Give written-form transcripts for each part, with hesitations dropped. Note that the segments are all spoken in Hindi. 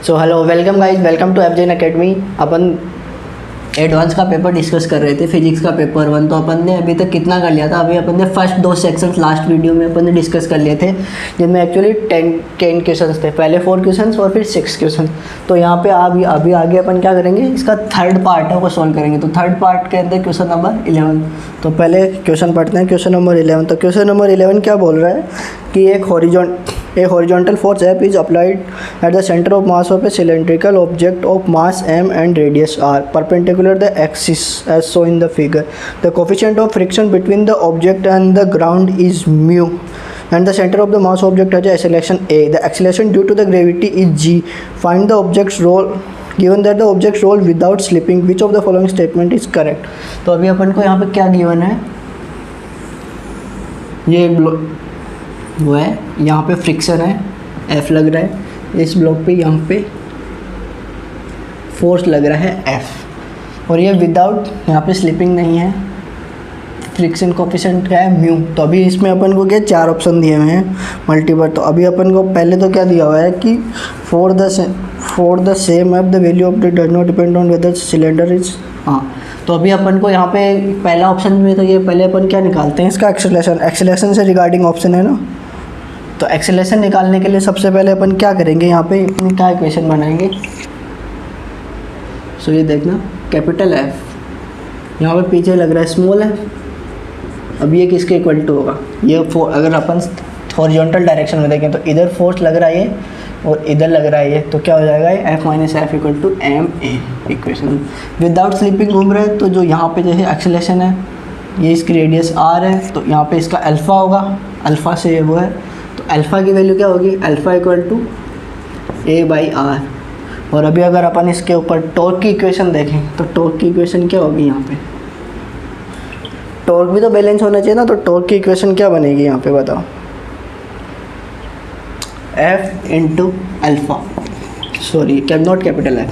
So hello welcome guys, welcome to एफजेन एकेडमी। अपन एडवांस का पेपर डिस्कस कर रहे थे, फिजिक्स का पेपर 1। तो अपन ने अभी तक कितना कर लिया था? अभी अपन ने फर्स्ट 2 सेक्शंस लास्ट वीडियो में अपन ने डिस्कस कर लिए थे, जिनमें एक्चुअली 10 क्वेश्चंस थे। पहले 4 क्वेश्चंस और फिर 6 क्वेश्चन। तो यहाँ पे अभी आगे अपन क्या करेंगे, इसका थर्ड पार्ट है वो सॉल्व करेंगे। तो थर्ड पार्ट के अंदर क्वेश्चन नंबर 11। तो पहले क्वेश्चन पढ़ते हैं, क्वेश्चन नंबर 11। तो क्वेश्चन नंबर 11 क्या बोल रहा है कि a horizontal force F is applied at the center of mass of a cylindrical object of mass m and radius r, perpendicular the axis as shown in the figure. The coefficient of friction between the object and the ground is mu, and the center of the mass object has a acceleration a. The acceleration due to the gravity is g. Find the object's roll. Given that the objects roll without slipping, which of the following statement is correct? तो अभी अपन को यहाँ पे क्या गिवन है, ये वो है, यहाँ पे फ्रिक्शन है F लग रहा है, इस ब्लॉक पे यहाँ पे फोर्स लग रहा है F, और ये विदाउट यहाँ पे स्लिपिंग नहीं है। फ्रिक्शन कोफिशिएंट क्या है, म्यू। तो अभी इसमें अपन को क्या 4 ऑप्शन दिए हुए हैं मल्टीपल। तो अभी अपन को पहले तो क्या दिया हुआ है कि for the same F the value of the does not depend on whether cylinder is. हाँ, तो अभी अपन को यहाँ पे पहला ऑप्शन में तो ये पहले अपन क्या निकालते हैं, इसका एक्सेलरेशन से रिगार्डिंग ऑप्शन है ना। तो एक्सेलरेशन निकालने के लिए सबसे पहले अपन क्या करेंगे, यहाँ पे अपनी क्या इक्वेशन बनाएंगे। सो ये देखना, कैपिटल F यहाँ पे पीछे लग रहा है स्मॉल f। अब ये किसके इक्वल टू होगा, ये अगर अपन हॉरिजॉन्टल डायरेक्शन में देखें तो इधर फोर्स लग रहा है ये और इधर लग रहा है ये, तो क्या हो जाएगा ये F minus f equal to m a equation. Without slipping घूम रहा है, तो जो यहाँ पे जैसे एक्सेलरेशन है, ये इसकी रेडियस r है, तो यहाँ पे इसका अल्फ़ा होगा, अल्फ़ा से ये वो है, तो अल्फ़ा की वैल्यू क्या होगी, अल्फ़ा इक्वल टू a/r। और अभी अगर अपन इसके ऊपर टॉर्क की इक्वेशन देखें तो टॉर्क की इक्वेशन क्या होगी, यहाँ पे टॉर्क भी तो बैलेंस होना चाहिए ना। तो टॉर्क की इक्वेशन क्या बनेगी यहाँ पे बताओ, F into alpha, sorry not capital F,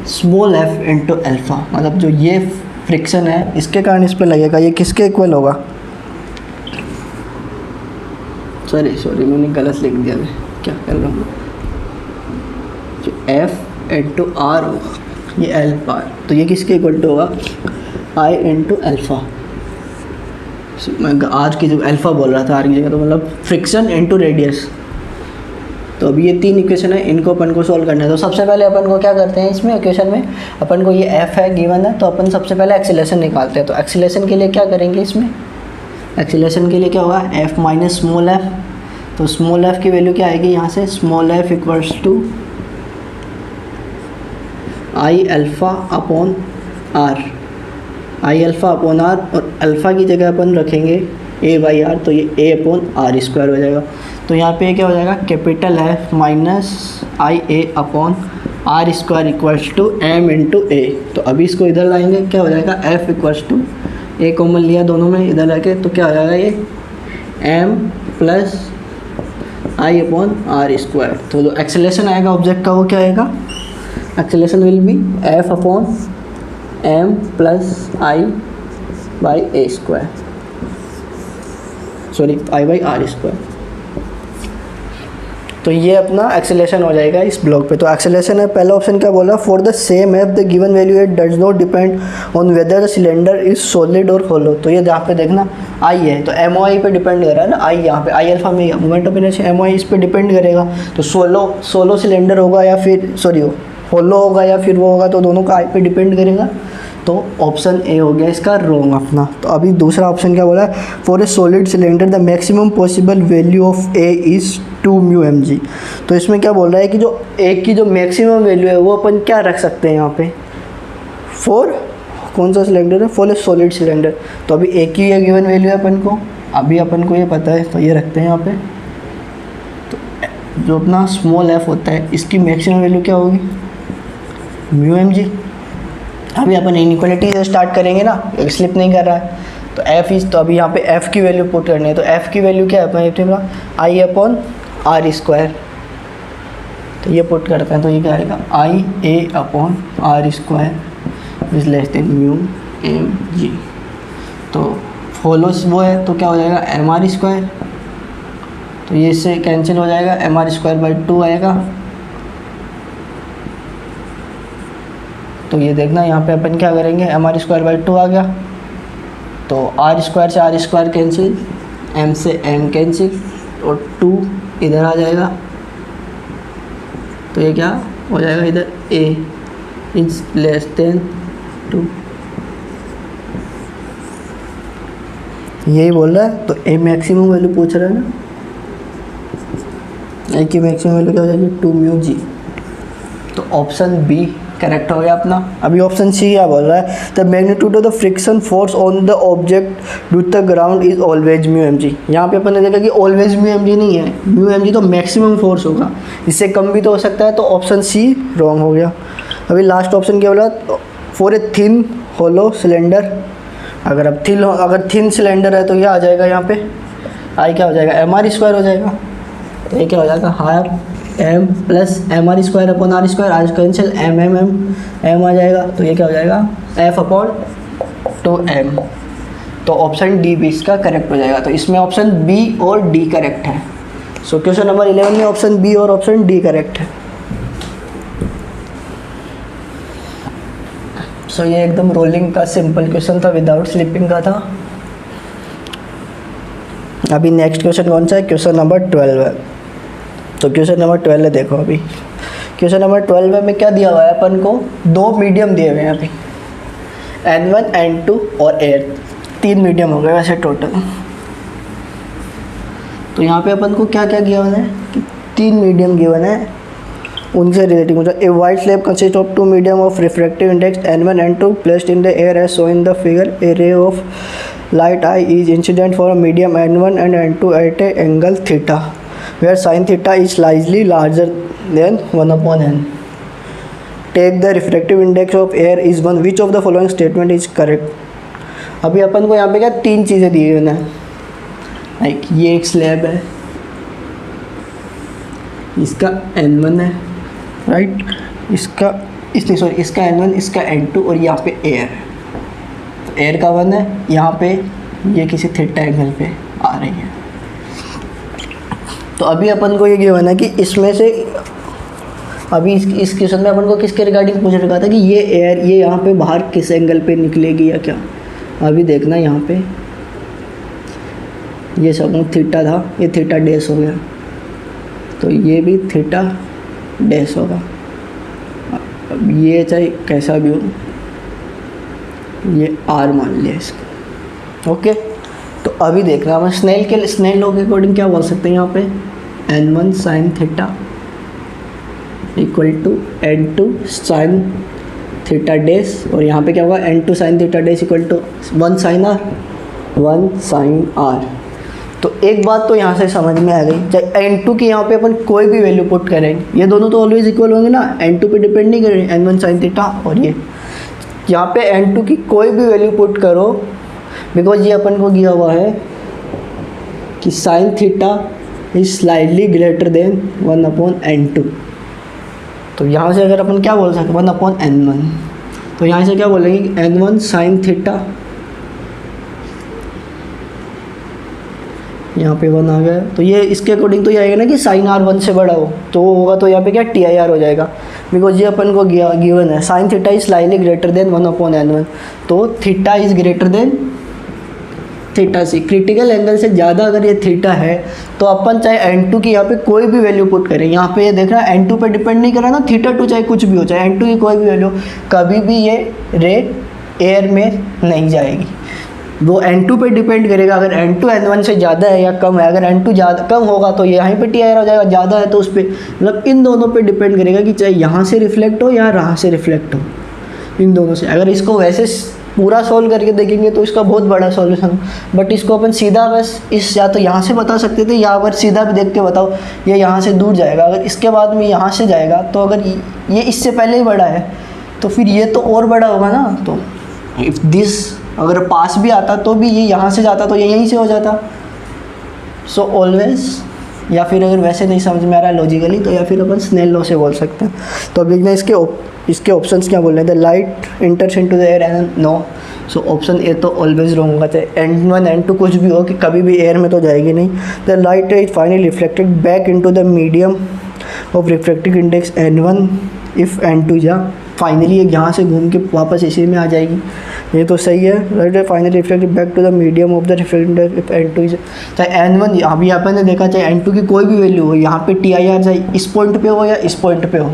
small f into alpha. मतलब जो ये फ्रिक्शन है इसके कारण इस पे लगेगा, ये किसके इक्वल होगा, सॉरी मैंने गलत लिख दिया, मैं क्या कर रहा हूँ, जो F इंटू आर होगा ये अल्फ़ा, तो ये किसके इक्वल टू होगा, I इंटू अल्फ़ा। मैं आर की जो अल्फ़ा बोल रहा था, आर की जगह, तो मतलब फ्रिक्शन इंटू रेडियस। तो अभी ये 3 इक्वेशन है, इनको अपन को सॉल्व करना है। तो सबसे पहले अपन को क्या करते हैं, इसमें इक्वेशन में अपन को ये F है गिवन है, तो अपन सबसे पहले एक्सीलरेशन निकालते हैं। तो एक्सीलरेशन के लिए क्या करेंगे, इसमें एक्सीलरेशन के लिए क्या होगा, F माइनस स्मॉल f। तो स्मॉल f की वैल्यू क्या आएगी यहाँ से, small f equals to I alpha upon R, I alpha upon R, और अल्फ़ा की जगह अपन रखेंगे a/r, तो ये a अपॉन आर स्क्वायर हो जाएगा। तो यहाँ पे क्या हो जाएगा, capital F minus I A upon R square equals to M into A. तो अभी इसको इधर लाएंगे, क्या हो जाएगा, F equals to A common लिया दोनों में, इधर लाके तो क्या हो जाएगा, ये m plus I upon R square. तो जो एक्सेलरेशन आएगा ऑब्जेक्ट का वो क्या आएगा, acceleration will be F upon m plus I by a square, sorry I by R square. तो ये अपना एक्सेलरेशन हो जाएगा इस ब्लॉक पे। तो एक्सेलरेशन है, पहला ऑप्शन क्या बोला, for the same F the given value it does not depend on whether the cylinder is solid और होलो। तो ये यहाँ पे देखना आई है, तो एम आई पे डिपेंड कर रहा है ना, आई यहाँ पे आई अल्फा में मोमेंट ऑफ इनर्शिया एम आई इस पे डिपेंड करेगा। तो सोलो सिलेंडर होगा या फिर सॉरी होलो होगा या फिर वो होगा, तो दोनों का आई पे डिपेंड करेगा। तो ऑप्शन ए हो गया इसका रॉन्ग अपना। तो अभी दूसरा ऑप्शन क्या बोला है, for a solid cylinder the maximum possible value of a is 2 mu M G. तो इसमें क्या बोल रहा है कि जो ए की जो मैक्सिमम वैल्यू है वो अपन क्या रख सकते हैं यहाँ पे, फॉर कौन सा सिलेंडर है, फॉर ए सॉलिड सिलेंडर। तो अभी ए की ये गिवन वैल्यू है अपन को, अभी अपन को ये पता है, तो ये रखते हैं यहाँ पे। तो जो अपना स्मॉल एफ होता है इसकी मैक्सिमम वैल्यू क्या होगी, म्यू एम जी। अभी अपन इनइक्वालिटी से स्टार्ट करेंगे ना, स्लिप नहीं कर रहा है, तो एफ इज, तो अभी यहाँ पे एफ़ की वैल्यू पुट करनी है। तो एफ़ की वैल्यू क्या है अपना, आई अपॉन आर स्क्वायर। तो ये पुट करते हैं, तो ये क्या आएगा, I A upon R square is less than mu M G. तो फॉलोस वो है, तो क्या हो जाएगा, एम आर स्क्वायर। तो ये इससे कैंसिल हो जाएगा, एम आर स्क्वायर बाई 2 आएगा, तो ये देखना यहाँ पे अपन क्या करेंगे, mr²/2 आ गया, तो r² से r² कैंसिल, m से m कैंसिल और 2 इधर आ जाएगा, तो ये क्या हो जाएगा इधर a इज लेस देन 2, यही बोल रहा है। तो a मैक्सिमम वैल्यू पूछ रहा है ना, a की मैक्सिमम वैल्यू क्या हो जाएगी 2μg, तो ऑप्शन बी करेक्ट हो गया अपना। अभी ऑप्शन सी क्या बोल रहा है, the magnitude of the friction force on the object due the ground is always μmg। यहाँ पे अपन ने देखा कि ऑलवेज μmg नहीं है, μmg तो मैक्सिमम फोर्स होगा, इससे कम भी तो हो सकता है, तो ऑप्शन सी रॉन्ग हो गया। अभी लास्ट ऑप्शन क्या बोला, for a thin hollow cylinder, अगर थिन सिलेंडर है तो यह आ जाएगा यहाँ पे आई क्या हो जाएगा mr² हो जाएगा, तो ये क्या हो जाएगा half m plus mr²/r², r cancel m आ जाएगा, तो ये क्या हो जाएगा f/2m। तो ऑप्शन डी भी इसका करेक्ट हो जाएगा। तो इसमें ऑप्शन बी और डी करेक्ट है। सो क्वेश्चन नंबर 11 में ऑप्शन बी और ऑप्शन डी करेक्ट है। सो ये एकदम रोलिंग का सिंपल क्वेश्चन था, विदाउट स्लिपिंग का था। अभी नेक्स्ट क्वेश्चन कौन सा है, क्वेश्चन नंबर 12 है। तो क्वेश्चन नंबर 12 देखो, अभी क्वेश्चन नंबर 12 में क्या दिया हुआ है अपन को, दो मीडियम दिए हुए हैं अभी, N1 N2 और एयर, 3 मीडियम हो गए वैसे टोटल। तो यहाँ पे अपन को क्या क्या गिवन है कि 3 मीडियम गिवन है, उनसे रिलेटिव मतलब a white slab consist of 2 medium of refractive index N1 N2 placed in the air as shown in the figure. A ray of light eye is incident for a medium N1 and N2 at a angle theta where sin theta is slightly larger than 1/n. Take the refractive index of air is 1. Which of the following statement is correct? अभी अपन को यहाँ पे क्या 3 चीज़ें दी हुई हैं, लाइक ये एक स्लैब है, इसका N1 है राइट, इसका N1, इसका N2 और यहाँ पे एयर है। एयर का 1 है, यहाँ पे ये किसी थीटा एंगल पे आ रही है। तो अभी अपन को ये गिवन है कि इसमें से अभी इस क्वेश्चन में अपन को किसके रिगार्डिंग पूछ रखा था कि ये एयर ये यहाँ पे बाहर किस एंगल पे निकलेगी या क्या। अभी देखना यहाँ पे ये सब थीटा था, ये थीटा डैश हो गया, तो ये भी थीटा डैश होगा। अब ये चाहे कैसा भी हो, ये आर मान लिया इसको, ओके। तो अभी देखना हम स्नेल लॉ के अकॉर्डिंग क्या बोल सकते हैं, यहाँ पे N1 sine theta equal to N2 sine theta dash, और यहाँ पे क्या होगा N2 sine theta dash equal to 1 sine R. तो एक बात तो यहाँ से समझ में आ गई, चाहे N2 की यहाँ पे अपन कोई भी वैल्यू पुट करें, ये दोनों तो ऑलवेज इक्वल होंगे ना, N2 पे डिपेंड नहीं करेंगे, N1 साइन थीटा, और ये यहाँ पे N2 की कोई भी वैल्यू पुट करो, बिकॉज ये अपन को दिया हुआ है कि sine theta is slightly greater then 1/N2। तो यहाँ से अगर अपन क्या बोल सकते 1/N1, तो यहाँ से क्या बोलेंगे N1 साइन थीटा, यहाँ पे 1 आ गया, तो ये इसके अकॉर्डिंग तो ये आएगा ना कि साइन आर 1 से बड़ा हो, तो वो होगा तो यहाँ पे क्या TIR हो जाएगा, बिकॉज ये अपन को गिवन है sine theta is slightly greater than 1/N1, तो theta is greater than theta C. Critical angle से ज़्यादा अगर ये थीटा है तो अपन चाहे N2 की यहाँ पे कोई भी वैल्यू पुट करें, यहाँ पे ये देख रहा है N2 पे डिपेंड नहीं कर रहा ना, θ2 चाहे कुछ भी हो, चाहे N2 की कोई भी वैल्यू, कभी भी ये रे एयर में नहीं जाएगी, वो N2 पे डिपेंड करेगा। अगर N2 N1 से ज़्यादा है या कम है, अगर N2 ज़्यादा कम होगा तो ये यहाँ पे TIR हो जाएगा, ज़्यादा है तो उस पर मतलब इन दोनों पे डिपेंड करेगा कि चाहे यहाँ से रिफ्लेक्ट हो या यहाँ से रिफ्लेक्ट हो, इन दोनों से। अगर इसको वैसे पूरा सॉल्व करके देखेंगे तो इसका बहुत बड़ा सॉल्यूशन, बट इसको अपन सीधा बस इस या तो यहाँ से बता सकते थे, या अगर सीधा भी देख के बताओ ये यहाँ से दूर जाएगा, अगर इसके बाद में यहाँ से जाएगा तो अगर ये इससे पहले ही बड़ा है तो फिर ये तो और बड़ा होगा ना। तो इफ़ दिस अगर पास भी आता तो भी ये यहाँ से जाता तो ये यहीं से हो जाता। सो ऑलवेज, या फिर अगर वैसे नहीं समझ में आ रहा है लॉजिकली, तो या फिर अपन स्नेल लॉ से बोल सकते हैं। तो अब देखना इसके ऑप्शंस क्या बोल रहे हैं। The light enters into the air and no, so option A तो ऑलवेज रॉन्ग होगा, चाहे N1 N2 कुछ भी हो, कि कभी भी एयर में तो जाएगी नहीं। The light is finally reflected back into the medium of refractive index N1 if N2 जा फाइनली ये यहाँ से घूम के वापस इसी में आ जाएगी। ये तो सही है, right. Finally reflect back to the medium of the reflected if N two is, चाहे N1, अभी अपन ने देखा चाहे N2 की कोई भी वैल्यू हो, यहाँ पे TIR चाहे इस पॉइंट पे हो या इस पॉइंट पे हो,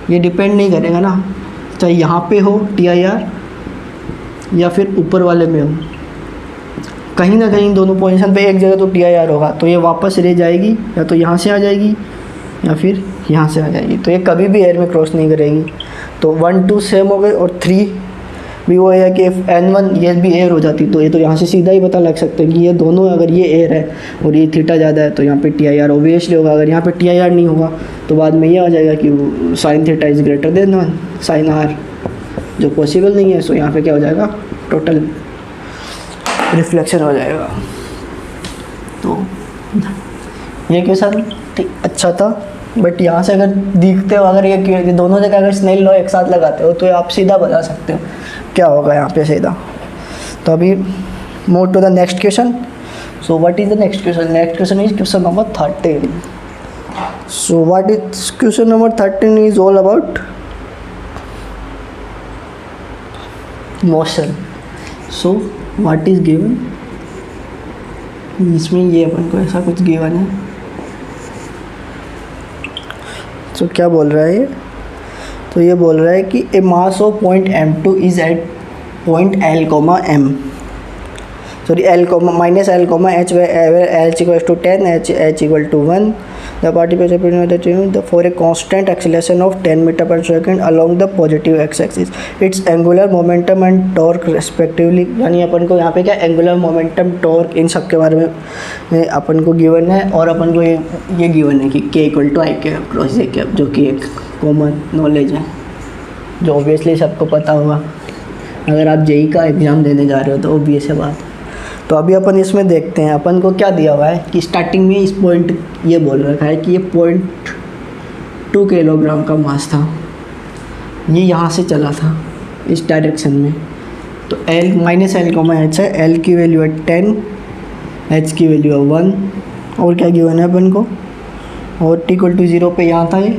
ये डिपेंड नहीं करेगा ना, चाहे यहाँ पे हो TIR या फिर ऊपर वाले में हो, कहीं ना कहीं दोनों पोजीशन पे एक जगह तो TIR होगा, तो ये वापस रह जाएगी, या तो यहाँ से आ जाएगी या फिर यहाँ से आ जाएगी, तो ये कभी भी एयर में क्रॉस नहीं करेगी। तो 1 2 सेम हो गए, और 3 भी वो है कि N1 ये भी एयर हो जाती, तो ये तो यहाँ से सीधा ही पता लग सकता है कि ये दोनों, अगर ये एयर है और ये थीटा ज़्यादा है तो यहाँ पे TIR ऑब्वियसली होगा। अगर यहाँ पे TIR नहीं होगा तो बाद में ये आ जाएगा कि sine theta is greater than 1 sine R, जो पॉसिबल नहीं है। सो यहाँ पे क्या हो जाएगा, टोटल रिफ्लेक्शन हो जाएगा। तो ये क्वेश्चन अच्छा था, बट यहाँ से अगर दिखते हो, अगर ये दोनों जगह अगर स्नेल लॉ एक साथ लगाते हो तो आप सीधा बता सकते हो क्या होगा यहाँ पे सीधा। तो अभी move to the next question. So what is the next question? Next question is question number 13. So what is question number 13 is all about motion. So what is given, इसमें ये अपन को ऐसा कुछ गिवन है। तो क्या बोल रहा है ये? तो ये बोल रहा है कि a mass of point M2 is at point L, M, sorry L, minus L, H, where L equals to 10, H equal to 1. The particles for a constant acceleration of 10 meter per second along the positive x-axis. Its angular momentum and torque respectively. यानी अपन को यहाँ पे क्या एंगुलर मोमेंटम, टॉर्क, इन सब के बारे में अपन को गिवन है, और अपन को ये गिवन है कि K equal to I cap cross J cap, जो कि एक कॉमन नॉलेज है जो ऑब्वियसली सबको पता होगा अगर आप JEE का एग्ज़ाम देने जा रहे हो, तो ऑब्वियस है बात। तो अभी अपन इसमें देखते हैं, अपन को क्या दिया हुआ है कि स्टार्टिंग में इस पॉइंट ये बोल रखा है कि ये 0.2 किलोग्राम का मास था, ये यहाँ से चला था इस डायरेक्शन में। तो L माइनस L को H है, L की वैल्यू है 10, H की वैल्यू है 1, और क्या गिवन है अपन को, और t इक्वल टू 0 पे यहाँ था ये,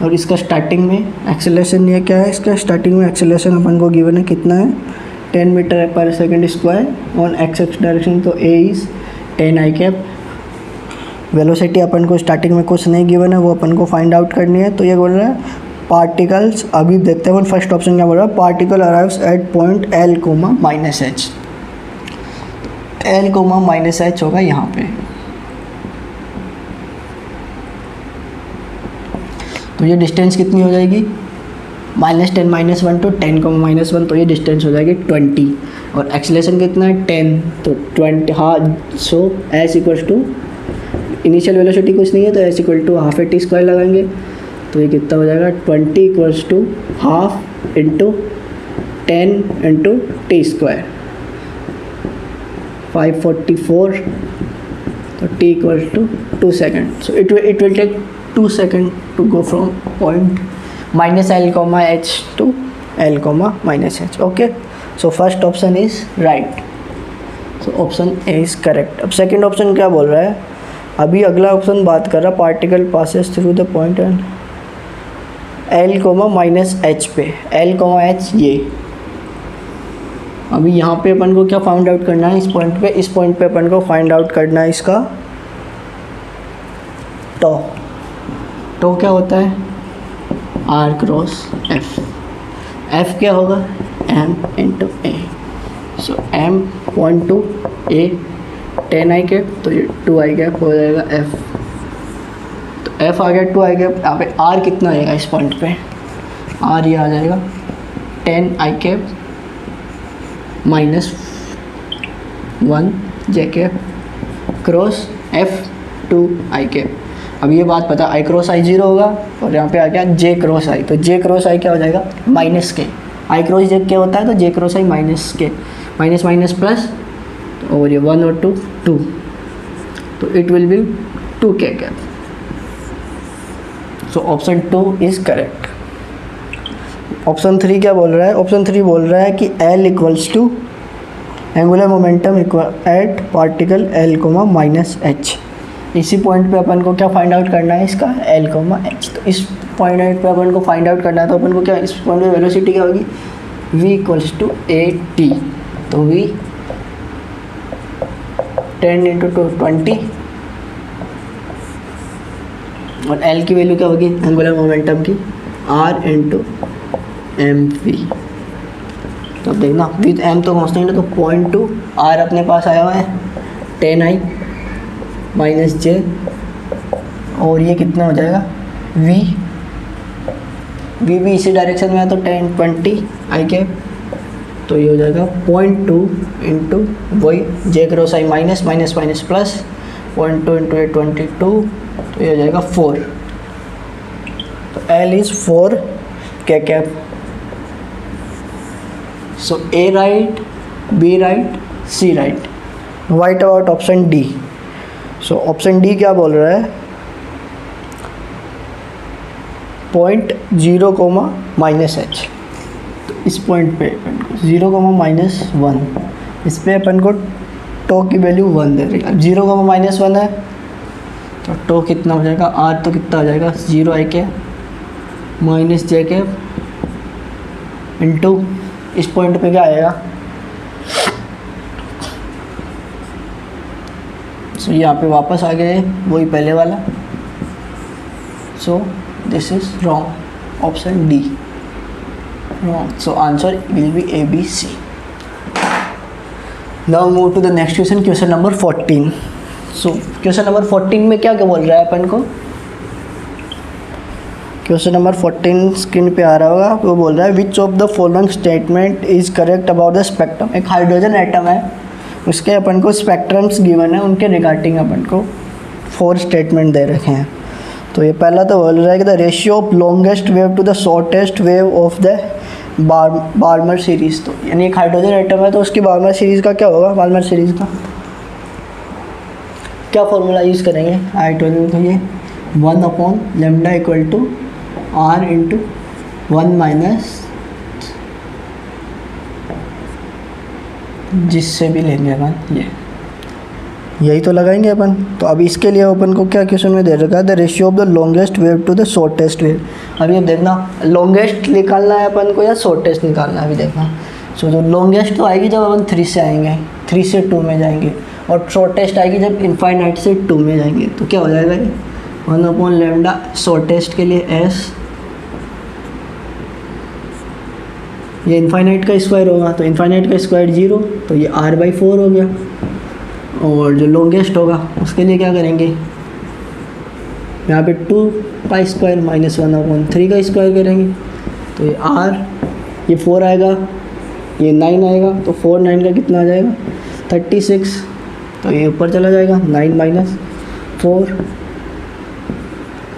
और इसका स्टार्टिंग में एक्सेलरेशन ये क्या है, इसका स्टार्टिंग में एक्सेलरेशन अपन को गिवन है कितना है, 10 मीटर पर second square on X direction. तो A is 10 I cap. Velocity अपन को स्टार्टिंग में कुछ नहीं गिवन है, वो अपन को फाइंड आउट करनी है। तो ये बोल रहा है पार्टिकल्स, अभी देखते हैं फर्स्ट ऑप्शन क्या बोल रहा है, particle arrives eight point L, -H, L, -H होगा यहाँ पे। तो ये डिस्टेंस कितनी हो जाएगी, -10 -1 टू 10, -1, तो ये डिस्टेंस हो जाएगी 20, और एक्सेलरेशन कितना है 10, तो 20, हाँ। So S equals to, initial velocity कुछ नहीं है तो S equal to half T square लगाएंगे, तो ये कितना हो जाएगा 20 equals to half into 10 into T square, 544, तो T equals to 2 second. So it will take 2 second to go from point -L, H to L, -H. Okay, so first option is right. So option A is correct. अब सेकेंड ऑप्शन क्या बोल रहा है, अभी अगला ऑप्शन बात कर रहा है particle passes through the point L, -H पे, L, H ये। अभी यहाँ पे अपन को क्या फाइंड आउट करना है, इस पॉइंट पे अपन को फाइंड आउट करना है इसका टो क्या होता है, R क्रॉस F क्या होगा, M into A। So M 0.2, A 10 I cap, तो ये 2 आई कैप हो जाएगा F। तो F आ गया 2 आई कैप, यहाँ पे R कितना आएगा इस पॉइंट पे, R ये आ जाएगा 10 I cap -1 J cap cross F 2 I cap. अब ये बात पता, I क्रॉस I 0 होगा, और यहाँ पे आ गया J क्रॉस I, तो J क्रॉस I क्या हो जाएगा, -K। I क्रॉस J क्या होता है, तो J cross I -K, minus plus, और ये 1 और 2 2, तो it will be 2K cap. So option 2 is correct. Option 3 क्या बोल रहा है, ऑप्शन 3 बोल रहा है कि L equals to angular momentum at particle L, -H। इसी पॉइंट पे अपन को क्या फाइंड आउट करना है इसका L, H। तो इस पॉइंट एट पे अपन को फाइंड आउट करना है, तो अपन को क्या इस पॉइंट पे वेलोसिटी क्या होगी, v equals to a t, तो v 10 इंटू 20 और l की वैल्यू क्या होगी एंगुलर मोमेंटम की, r इंटू एम वी। तो देखना विद m तो कांस्टेंट है, तो 0.2 r अपने पास आया हुआ है 10i माइनस जे, और ये कितना हो जाएगा v भी इसी डायरेक्शन में है तो 10 20 आई कैप, तो ये हो जाएगा 0.2 इंटू वही J cross I minus minus minus plus 0.2 into 822, तो ये हो जाएगा 4। तो L इज़ 4 के cap. So A right, B right, C right. White about option D. So option D क्या बोल रहा है, 0.0 माइनस एच, तो इस पॉइंट पे अपन को 0 माइनस 1, इस पे अपन को टो की वैल्यू 1 दे रही है। अब 0 माइनस 1 है तो टो कितना हो जाएगा, आर तो कितना हो जाएगा 0 आई के माइनस जे के इंटू इस पॉइंट पे क्या आएगा, सो यहाँ पे वापस आ गए वही पहले वाला। So this is wrong, option D wrong. So answer will be A B C. Now move to the next question, question number 14। So question number 14 में क्या क्या बोल रहा है अपन को, क्वेश्चन नंबर 14 स्क्रीन पे आ रहा होगा, वो बोल रहा है विच of the following statement is correct about the spectrum. एक हाइड्रोजन एटम है, उसके अपन को स्पेक्ट्रम्स गिवन है, उनके रिगार्डिंग अपन को 4 स्टेटमेंट दे रखे हैं। तो ये पहला तो बोल रहा है कि the ratio of longest wave to the shortest wave of the Balmer series. तो यानी एक हाइड्रोजन एटम है तो उसकी बार्मर सीरीज़ का क्या होगा, बार्मर सीरीज़ का क्या फॉर्मूला यूज़ करेंगे, हाइड्रोजन तो ये 1/λ equal to r into 1 minus जिससे भी लेंगे अपन, यही तो लगाएंगे अपन। तो अब इसके लिए अपन को क्या क्वेश्चन में दे रखा है, the ratio of the longest wave to the shortest wave. अभी अब देखना लॉन्गेस्ट निकालना है अपन को या शॉर्टेस्ट निकालना है, अभी देखना। सो जो लॉन्गेस्ट तो आएगी जब अपन 3 से आएंगे, 3 से 2 में जाएंगे, और शॉर्टेस्ट आएगी जब इनफाइनाइट से 2 में जाएंगे। तो क्या हो जाएगा ये 1/λ शॉर्टेस्ट के लिए s, ये इनफाइनाइट का स्क्वायर होगा, तो इनफाइनाइट का स्क्वायर 0, तो ये r/4 हो गया। और जो लॉन्गेस्ट होगा उसके लिए क्या करेंगे, यहाँ पे 2 का स्क्वायर माइनस 1/3 का स्क्वायर करेंगे, तो ये r, ये 4 आएगा, ये 9 आएगा, तो 4 9 का कितना आ जाएगा 36, तो ये ऊपर चला जाएगा 9 माइनस 4,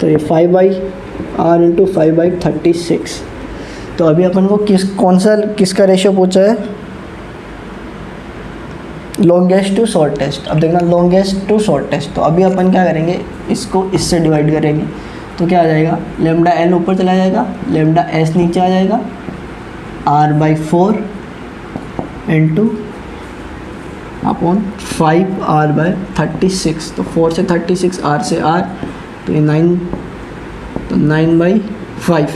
तो ये 5/r इंटू 5/36। तो अभी अपन को किसका रेशियो पूछा है, लॉन्गेस्ट टू शॉर्टेस्ट। अब देखना लॉन्गेस्ट टू शॉर्टेस्ट, तो अभी अपन क्या करेंगे, इसको इससे डिवाइड करेंगे, तो क्या आ जाएगा λl ऊपर चला जाएगा, λs नीचे आ जाएगा, r/4 इंटू अपॉन 5r/36। तो 4 से 36, r से r, तो ये 9, तो 9/5।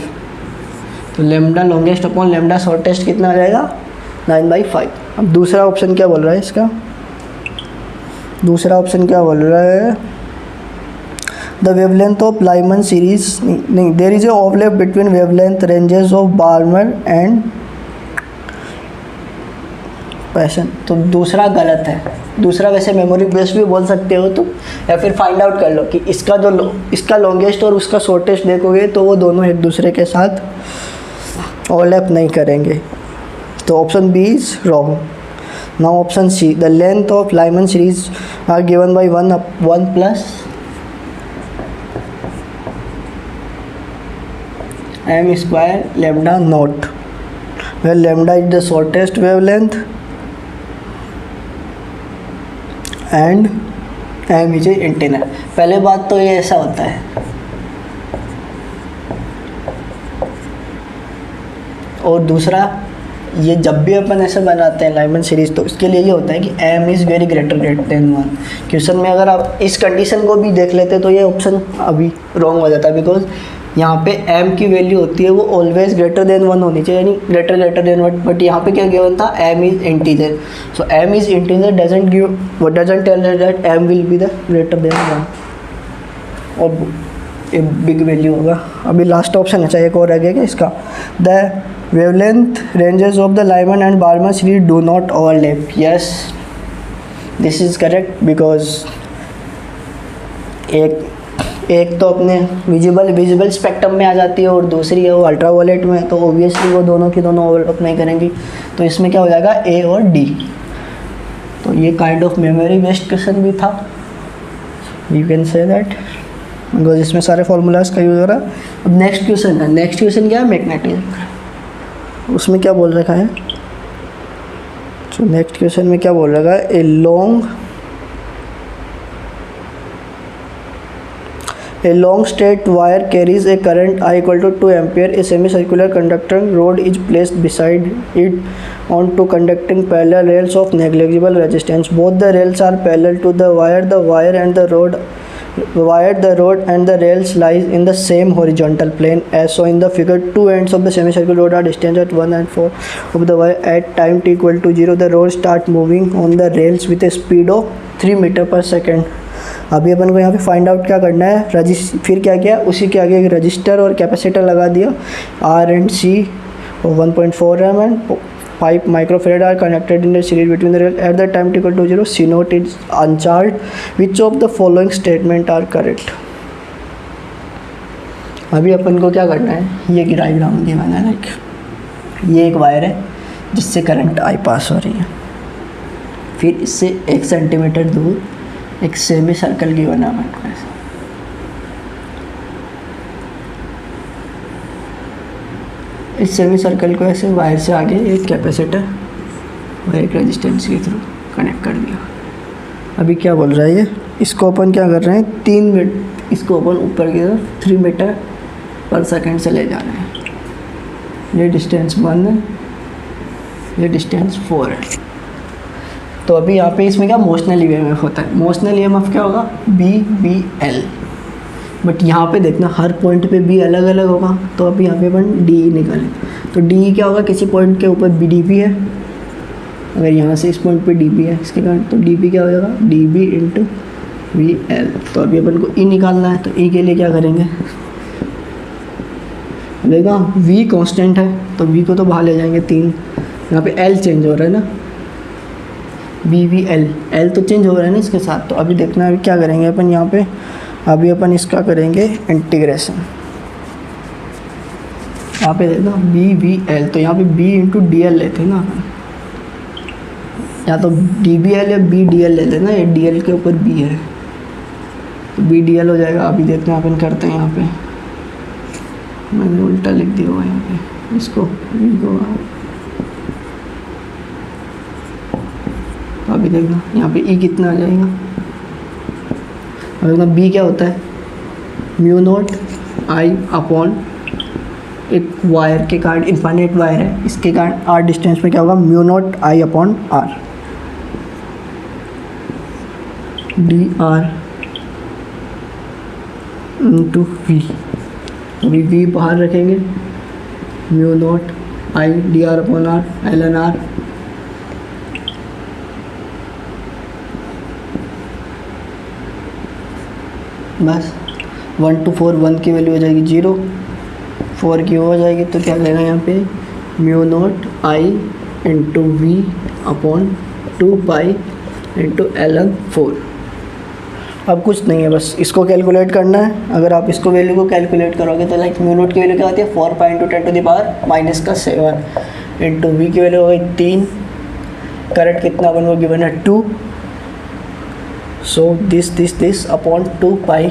तो lambda longest upon lambda shortest कितना आ जाएगा 9/5। अब दूसरा ऑप्शन क्या बोल रहा है इसका, दूसरा ऑप्शन क्या बोल रहा है, the wavelength of Lyman series, नहीं there is a overlap between wavelength ranges of Balmer and Paschen. तो दूसरा गलत है, दूसरा वैसे मेमोरी बेस्ड भी बोल सकते हो तो, या फिर फाइंड आउट कर लो कि इसका लॉन्गेस्ट और उसका शॉर्टेस्ट देखोगे तो वो दोनों एक दूसरे के साथ ओवरलैप नहीं करेंगे। तो option B is wrong. Now option C, the length of Lyman series are given by 1 plus m square lambda naught, where lambda is the shortest wavelength and m is antenna. पहले बात तो ये ऐसा होता है, और दूसरा ये जब भी अपन ऐसे बनाते हैं लाइमन सीरीज, तो इसके लिए ये होता है कि m is very greater than 1। Question में अगर आप इस कंडीशन को भी देख लेते तो ये ऑप्शन अभी रॉन्ग हो जाता है, बिकॉज यहाँ पे m की वैल्यू होती है वो ऑलवेज ग्रेटर देन 1 होनी चाहिए, यानी ग्रेटर देन 1, बट यहाँ पे क्या गिवन था, m is integer, so m is integer doesn't tell that m will be the greater than 1 और एक बिग वैल्यू होगा। अभी लास्ट ऑप्शन अच्छा एक और रह गया इसका, the wavelength ranges of the Lyman and Barmer series do not overlap. Yes, this is correct, because एक तो अपने विजिबल स्पेक्ट्रम में आ जाती है और दूसरी है वो अल्ट्रावायलेट में, तो ऑब्वियसली वो दोनों की दोनों ओवरलैप नहीं करेंगी, तो इसमें क्या हो जाएगा ए और डी। तो ये kind of memory based question भी था, you can say that, because इसमें सारे फॉर्मूलाज का यूज़ हो रहा है। अब नेक्स्ट क्वेश्चन है, नेक्स्ट क्वेश्चन क्या है, मैग्नेटिज्म। उसमें क्या बोल रखा है, तो नेक्स्ट क्वेश्चन में क्या बोल रखा है, A long straight wire carries a current I equal to 2 ampere. A semicircular conductor rod is placed beside it on two conducting parallel rails of negligible resistance. Both the rails are parallel to the wire. The rod and the rails lies in the same horizontal plane as shown in the figure. Two ends of the semicircular rod are distant at 1 and 4 of the wire. At time t equal to 0, the rod start moving on the rails with a speed of 3 meter per second. अभी अपन को यहाँ पे फाइंड आउट क्या करना है, फिर क्या किया, उसी के आगे एक रजिस्टर और कैपेसिटर लगा दिया, आर एंड सी और 1.4 m and 5 microfarad are connected in the series between the rail at the time equal to 0, C naught is uncharged, which of the following statement are correct. अभी अपन को क्या करना है, ये डायग्राम दिया मैंने, लाइक ये एक वायर है जिससे करंट आई पास हो रही है, फिर इससे 1 सेंटीमीटर दूर एक सेमी सर्कल की बना है, इस सेमी सर्कल को ऐसे वायर से आगे एक कैपेसिटर और एक रेजिस्टेंस के थ्रू कनेक्ट कर दिया। अभी क्या बोल रहा है ये, इसको अपन क्या कर रहे हैं, 3 मिनट इसको अपन ऊपर की तरफ 3 मीटर पर सेकेंड से ले जा रहे हैं। ये डिस्टेंस 1 है, ये डिस्टेंस 4 है। तो अभी यहाँ पे इसमें क्या मोशनल ईएमएफ होता है, मोशनल ईएमएफ क्या होगा, BBL, बट यहाँ पे देखना हर पॉइंट पे B अलग अलग होगा, तो अभी यहाँ पे अपन DE निकालें, तो DE क्या होगा, किसी पॉइंट के ऊपर DB है, अगर यहाँ से इस पॉइंट पे DB है इसके कारण, तो DB क्या हो जाएगा, DB इंटू VL। तो अभी अपन को E निकालना है, तो E के लिए क्या करेंगे, देखा V कांस्टेंट है तो V को तो बाहर ले जाएंगे 3, यहाँ पे L चेंज हो रहा है ना, BVL, L तो चेंज हो रहा है ना इसके साथ। तो अभी देखना अभी क्या करेंगे अपन यहाँ पे, अभी अपन इसका करेंगे इंटीग्रेशन, यहाँ पे देखना BVL, तो यहाँ पे B इंटू DL लेते हैं ना, या तो DBL या BDL लेते हैं ना, ये DL के ऊपर B है तो BDL हो जाएगा। अभी देखना अपन करते हैं, यहाँ पे मैंने उल्टा लिख दिया हुआ है यहाँ पे, इसको B को, अभी देखना यहाँ पे E कितना आ जाएगा, देखना B क्या होता है, म्यू नॉट I अपॉन एक वायर के कारण, इन्फाइनाइट वायर है इसके कारण R डिस्टेंस में क्या होगा, mu naught I upon R, DR into V। अभी V बाहर रखेंगे, mu naught I DR upon R, ln R, बस 1 to 4, 1 की वैल्यू हो जाएगी 0, 4 की हो जाएगी, तो क्या रहेगा यहाँ पे, mu naught I into V upon 2 pi into ln 4। अब कुछ नहीं है, बस इसको कैलकुलेट करना है। अगर आप इसको वैल्यू को कैलकुलेट करोगे तो लाइक म्यू नॉट की वैल्यू क्या आती है, 4 pi into 10 to the power minus का 7 इंटू V की वैल्यू हो गई 3, करंट कितना अपन को गिवन है 2, so this upon 2 pi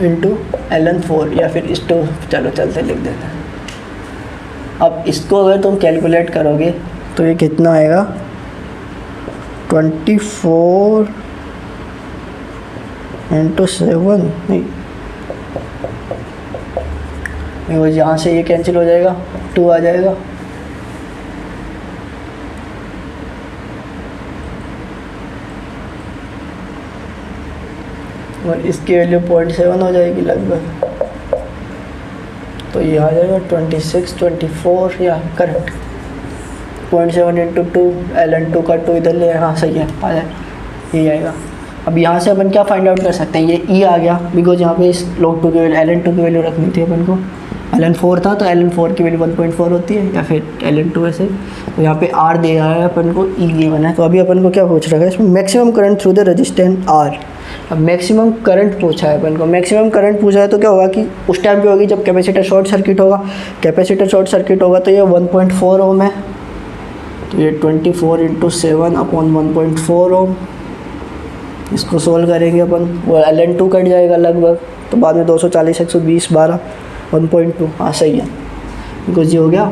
into ln 4, या फिर इसको चलो चलते लिख देते हैं। अब इसको अगर तुम कैलकुलेट करोगे तो ये कितना आएगा, 24 इंटू 7, नहीं वो यहाँ से ये कैंसिल हो जाएगा, 2 आ जाएगा, और इसकी वैल्यू 0.7 हो जाएगी लगभग। तो ये आ जाएगा 26, 24 या करेक्ट 0.7 इंटू 2 ln2 का 2 इधर ले, हाँ सही है, आ जाए ये आएगा। अब यहाँ से अपन क्या फाइंड आउट कर सकते हैं, ये ई आ गया बिकॉज यहाँ पे इस log 2 की वैल्यू ln2 की वैल्यू रखनी थी अपन को, ln4 था तो ln4 की वैल्यू 1.4 होती है या फिर ln2 ऐसे। तो यहाँ पे r दे रहा है अपन को, ई गिवन है। तो अभी अपन को क्या पूछ रहा है इसमें, maximum current through the resistance r। अब मैक्सिमम करंट पूछा है अपन को, मैक्सिमम करंट पूछा है तो क्या होगा कि उस टाइम पे होगी जब कैपेसिटर शॉर्ट सर्किट होगा। कैपेसिटर शॉर्ट सर्किट होगा तो ये 1.4 ओम है, तो ये 24 इंटू 7 अपॉन 1.4 ओम। इसको सोल्व करेंगे अपन, वो ln2 कट जाएगा लगभग, तो बाद में 240 120 12 1.2, हाँ सही है बिकॉज ये हो गया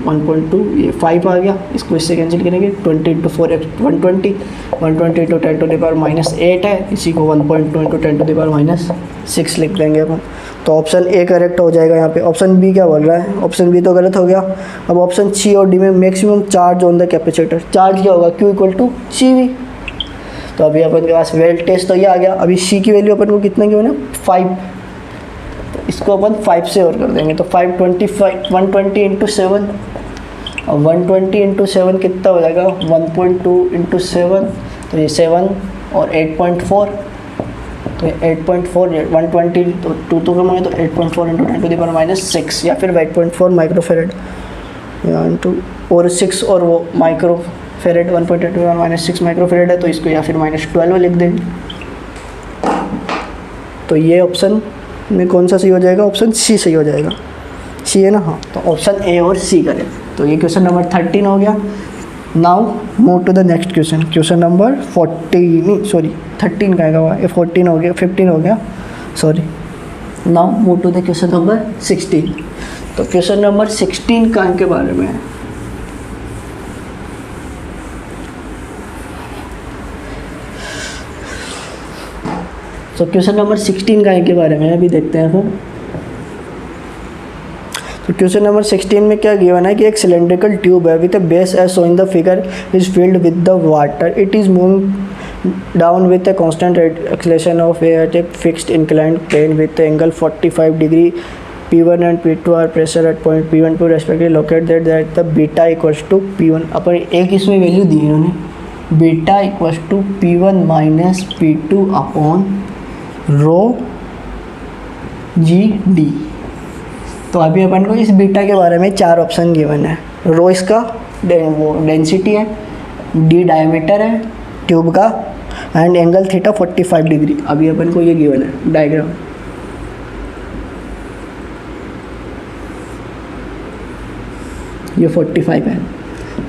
1.2, ये 5 आ गया, इसको इससे कैंसिल करेंगे 20 into 4 120, 120 into 10 to the power -8 है, इसी को 1.2 इंटू 10 टू द पावर -6 लिख देंगे अपन। तो ऑप्शन ए करेक्ट हो जाएगा यहाँ पे। ऑप्शन बी क्या बोल रहा है, ऑप्शन बी तो गलत हो गया। अब ऑप्शन सी और डी में maximum charge on the capacitor, charge क्या होगा Q इक्वल टू CV। तो अभी अपन के पास वेल टेस्ट तो ये आ गया। अभी सी की वैल्यू अपन को कितना की होना 5, तो इसको अपन 5 से और कर देंगे, तो 525 120 इंटू 7, और 120 इंटू 7 कितना हो जाएगा 1.2 इंटू 7, तो ये 7 और 8.4, तो ये 8.4 120 तो 2 कम है, तो 8.4 इंटू 10 टू द पावर -6 या फिर 8.4 माइक्रोफेरेड या इंटू और 6 और वो microfarad 1.8 to the power -6 microfarad है, तो इसको या फिर -12 लिख देंगे। तो ये ऑप्शन में कौन सा सही हो जाएगा, ऑप्शन सी सही हो जाएगा, सी है ना, हाँ। तो ऑप्शन ए और सी करें। तो ये क्वेश्चन नंबर 13 हो गया। Now move to the next question, question number 13 का आएगा, ये 14 हो गया, 15 हो गया sorry. Now move to the question number 16। तो क्वेश्चन नंबर 16 का के बारे में है। तो क्वेश्चन नंबर 16 का के बारे में अभी देखते हैं हम। तो क्वेश्चन नंबर 16 में क्या गिवन है कि एक सिलेंड्रिकल ट्यूब है with a base as shown in the figure is filled with the water, it is moving down with a constant acceleration of a at a fixed inclined plane with angle 45 degree, P1 and P2 are pressure at point P1 to respectively located that the beta equals to P1। अपन एक इसमें वैल्यू दी है इन्होंने, beta equals to P1 minus P2 upon rho GD। तो अभी अपन को इस बीटा के बारे में 4 ऑप्शन गिवन है। रो इसका वो डेंसिटी है, D डायमीटर है ट्यूब का, एंड एंगल थीटा 45 डिग्री। अभी अपन को ये गिवन है डायग्राम। ये 45 है,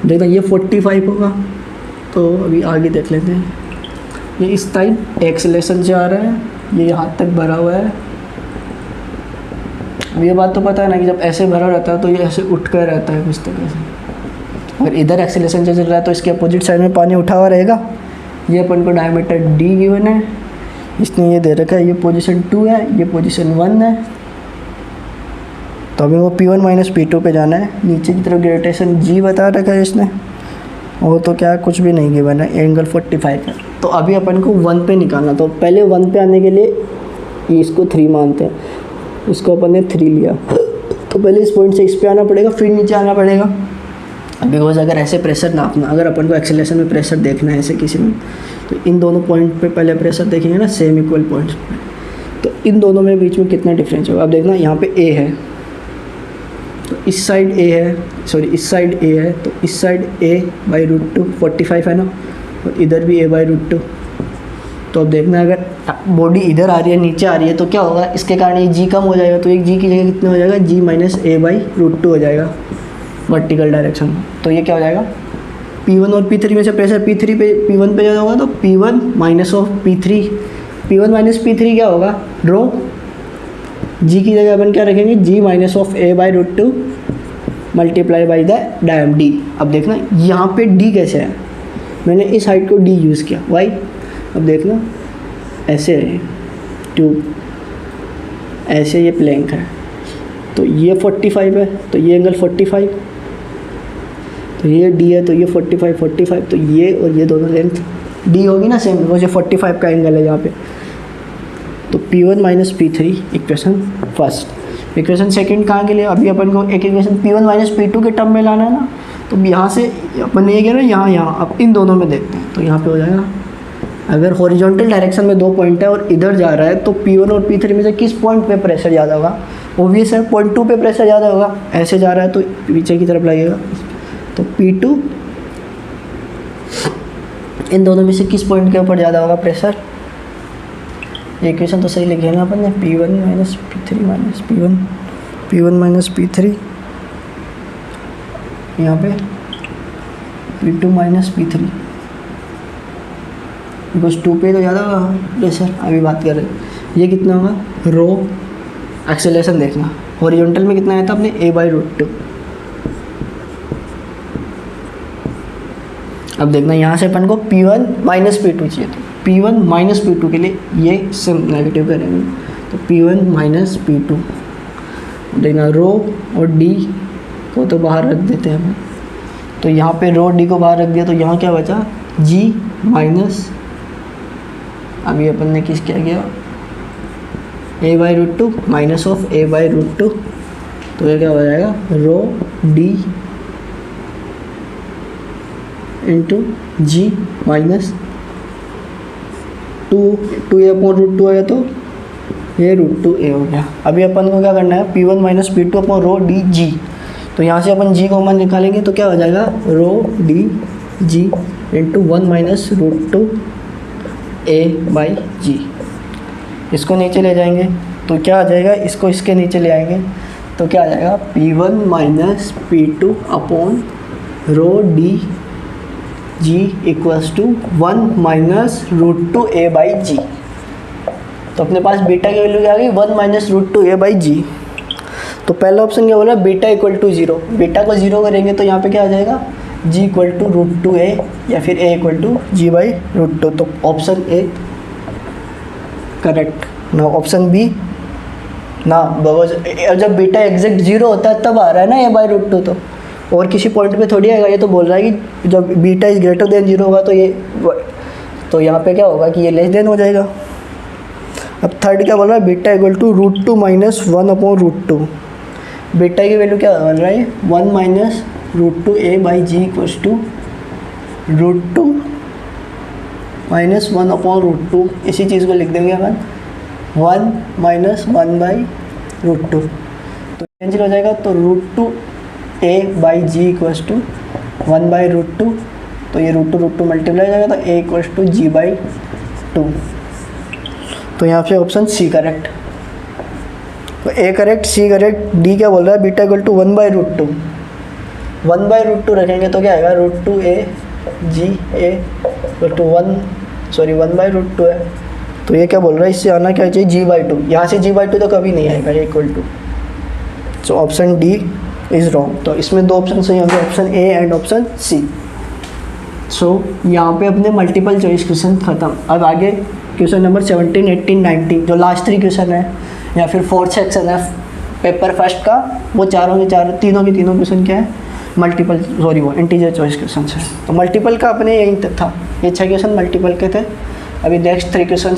देखना ये 45 होगा। तो अभी आगे देख लेते हैं। ये इस टाइप एक्सेलेरेशन से आ रहा है, ये यहाँ तक भरा हुआ है। अब ये बात तो पता है ना कि जब ऐसे भरा रहता है तो ये ऐसे उठ कर रहता है कुछ तरह से। अगर इधर एक्सेलेरेशन से चल रहा है तो इसके अपोजिट साइड में पानी उठा हुआ रहेगा। ये अपन को डायमीटर D गिवन है, इसने ये दे रखा है, ये पोजीशन 2 है, ये पोजीशन 1 है। तो अभी वो P1 माइनस P2 पे जाना है। नीचे की तरफ ग्रेविटेशन G बता रखा है इसने, वो तो क्या कुछ भी नहीं गिवन है, एंगल 45 है। तो अभी अपन को 1 पे निकालना। तो पहले 1 पे आने के लिए इसको 3 मानते हैं, इसको अपन ने 3 लिया। तो पहले इस पॉइंट से इस पे आना पड़ेगा, फिर नीचे आना पड़ेगा। बिकॉज अगर ऐसे प्रेशर नापना, अगर अपन को एक्सेलरेशन में प्रेशर देखना है ऐसे किसी में, तो इन दोनों पॉइंट पे पहले प्रेशर देखेंगे ना, सेम इक्वल पॉइंट्स पे। तो इन दोनों में बीच में कितना डिफरेंस होगा। अब देखना यहाँ पे A है, तो इस साइड A है, सॉरी इस साइड A है, तो इस साइड A/√2 45 है ना, और इधर भी A/√2। तो अब देखना अगर बॉडी इधर आ रही है, नीचे आ रही है, तो क्या होगा, इसके कारण ये G कम हो जाएगा। तो एक G की जगह कितना हो जाएगा, G माइनस A/√2 हो जाएगा वर्टिकल डायरेक्शन में। तो ये क्या हो जाएगा, P1 और P3 में से प्रेशर P3 पे P1 पे ज़्यादा होगा, तो P1 minus of P3, P1 minus P3 क्या होगा, रो। G की जगह अपन क्या रखेंगे, G minus of A/√2 multiply by the डायम D। अब देखना यहाँ पे D कैसे है, मैंने इस हाइट को D यूज़ किया, वाई। अब देखना ऐसे है ट्यूब, ऐसे ये प्लैंक है, तो ये 45 है, तो ये एंगल 45, तो ये D है, तो ये 45, तो ये और ये दोनों लेंथ D होगी ना सेम, वो जो 45 का एंगल है यहाँ पे। तो P1 minus P3 equation first. Equation second कहाँ के लिए, अभी अपन को एक इक्वेशन P1 माइनस P2 के टर्म में लाना है ना, तो यहाँ से अपन ने ये किया ना, यहाँ अब इन दोनों में देखते हैं। तो यहाँ पे हो जाएगा, अगर हॉरिजॉन्टल डायरेक्शन में 2 पॉइंट है और इधर जा रहा है, तो P1 और P3 में से किस पॉइंट पे प्रेशर ज़्यादा होगा? ओब्वियस है पॉइंट 2 पे प्रेशर ज़्यादा होगा, ऐसे जा रहा है तो पीछे की तरफ लगेगा। तो P2 इन दोनों में से किस पॉइंट के ऊपर ज़्यादा होगा प्रेशर? ये इक्वेशन तो सही लिखी है ना अपन ने, P1 minus P3 minus P1 minus P3, यहाँ पे P2 माइनस P3 बस 2 पे तो ज़्यादा होगा प्रेशर। अभी बात कर रहे हैं ये कितना होगा, रो एक्सेलरेशन देखना, हॉरिजॉन्टल में कितना आया था अपने a/√2। अब देखना यहाँ से अपन को P1 माइनस P2 चाहिए, तो P1 माइनस P2 के लिए ये सिम नेगेटिव करेंगे, तो P1 माइनस P2। देखना रो और D को तो बाहर रख देते हैं हम, तो यहाँ पे रो D को बाहर रख दिया, तो यहाँ क्या बचा, G माइनस, अभी अपन ने किस क्या किया, a/√2 माइनस ऑफ a/√2, तो ये क्या हो जाएगा, रो D into G minus 2a/√2 आया, तो ये √2a हो गया। अभी अपन को क्या करना है, P1 minus P2 upon rho D जी, तो यहाँ से अपन G कॉमन निकालेंगे तो क्या हो जाएगा, rho D G into 1 minus √2a/g। इसको नीचे ले जाएंगे तो क्या आ जाएगा, इसको इसके नीचे ले आएंगे तो क्या आ जाएगा, P1 minus P2 upon rho D G equals to 1 minus √2a/g। तो अपने पास बीटा की वैल्यू क्या आ गई, 1 माइनस √2a/g। तो पहला ऑप्शन क्या बोला, बीटा इक्वल टू 0, बीटा को 0 करेंगे तो यहाँ पे क्या आ जाएगा, g इक्वल टू √2a या फिर a इक्वल टू g/√2। तो ऑप्शन ए करेक्ट ना, ऑप्शन बी ना, जब बीटा एग्जैक्ट 0 होता है तब आ रहा है ना a/√2, तो और किसी पॉइंट पे थोड़ी आएगा। ये तो बोल रहा है कि जब बीटा इज ग्रेटर देन 0 होगा तो यहाँ पे क्या होगा कि ये लेस देन हो जाएगा। अब थर्ड क्या बोल रहा है, beta equal to √2 minus 1 upon √2। Beta की वैल्यू क्या बन रहा है, 1 minus √2a/g equals to √2 minus 1 upon √2। इसी चीज़ को लिख देंगे अपन 1 माइनस 1/√2, तो कैंसिल हो जाएगा। तो √2a/g इक्वल्स टू 1/√2, तो ये √2 मल्टीप्लाई हो जाएगा, तो a इक्वल्स टू g/2। तो यहाँ पे ऑप्शन सी करेक्ट, तो A correct, C correct, D क्या बोल रहा है, बीटा इक्वल टू 1/√2, 1/√2 रखेंगे तो क्या आएगा, √2a/g a इक्वल टू 1/√2 है, तो ये क्या बोल रहा है, इससे आना क्या चाहिए, g/2। यहाँ से g/2 तो कभी नहीं आएगा, ये equal to, so option D is wrong. तो इसमें 2 ऑप्शन सही होंगे, option A and option C. So यहाँ पे अपने मल्टीपल चॉइस क्वेश्चन खत्म। अब आगे क्वेश्चन नंबर 17, 18, 19 जो लास्ट 3 क्वेश्चन है या फिर 4th सेक्शन है पेपर फर्स्ट का, वो तीनों के तीनों क्वेश्चन क्या है, वो इंटीजर चॉइस क्वेश्चन है। तो मल्टीपल का अपने यहीं तक था, ये 6 क्वेश्चन मल्टीपल के थे। अभी नेक्स्ट 3 क्वेश्चन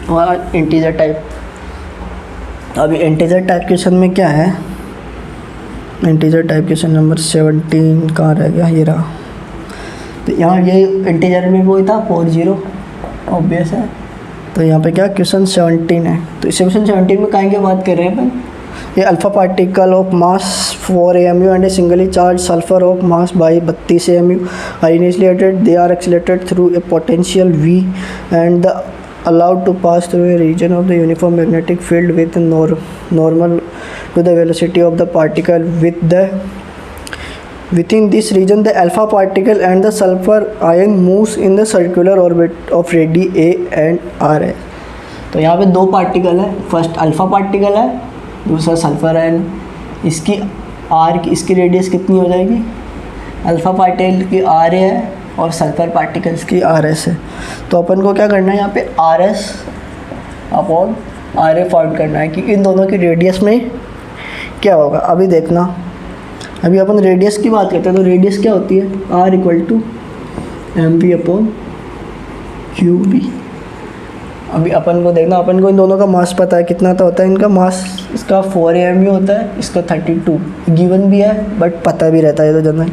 और इंटीजर टाइप। अभी इंटीजर टाइप क्वेश्चन में क्या है, इंटीजर टाइप क्वेश्चन नंबर 17 कहाँ रह गया, ये रहा। तो यहाँ ये इंटीजर में वो था 40 ऑब्वियस है। तो यहाँ पे क्या क्वेश्चन 17 है, तो इस क्वेश्चन 17 में कहीं की बात कर रहे हैं अपन, ये alpha particle of mass 4 AMU and A singly charge sulphur of mass by 32 AMU are initiated, they are accelerated through a potential V and allowed to pass through a region of the uniform magnetic field with normal to the velocity of the particle within this region the alpha particle and the sulfur ion moves in the circular orbit of radii a and r है। तो यहाँ पे 2 पार्टिकल है, फर्स्ट अल्फा पार्टिकल है, दूसरा सल्फर आयन। इसकी रेडियस कितनी हो जाएगी, अल्फा पार्टिकल की आर ए है और सल्फर पार्टिकल्स की आर एस है। तो अपन को क्या करना है, यहाँ पे R S upon R A found करना है कि इन दोनों की रेडियस में क्या होगा। अभी देखना, अभी अपन रेडियस की बात करते हैं, तो रेडियस क्या होती है, R equal to M V upon Q B. अभी अपन को देखना, अपन को इन दोनों का मास पता है कितना तो होता है इनका मास, इसका 4 AMU होता है, इसका 32 गिवन भी है बट पता भी रहता है तो जनरल।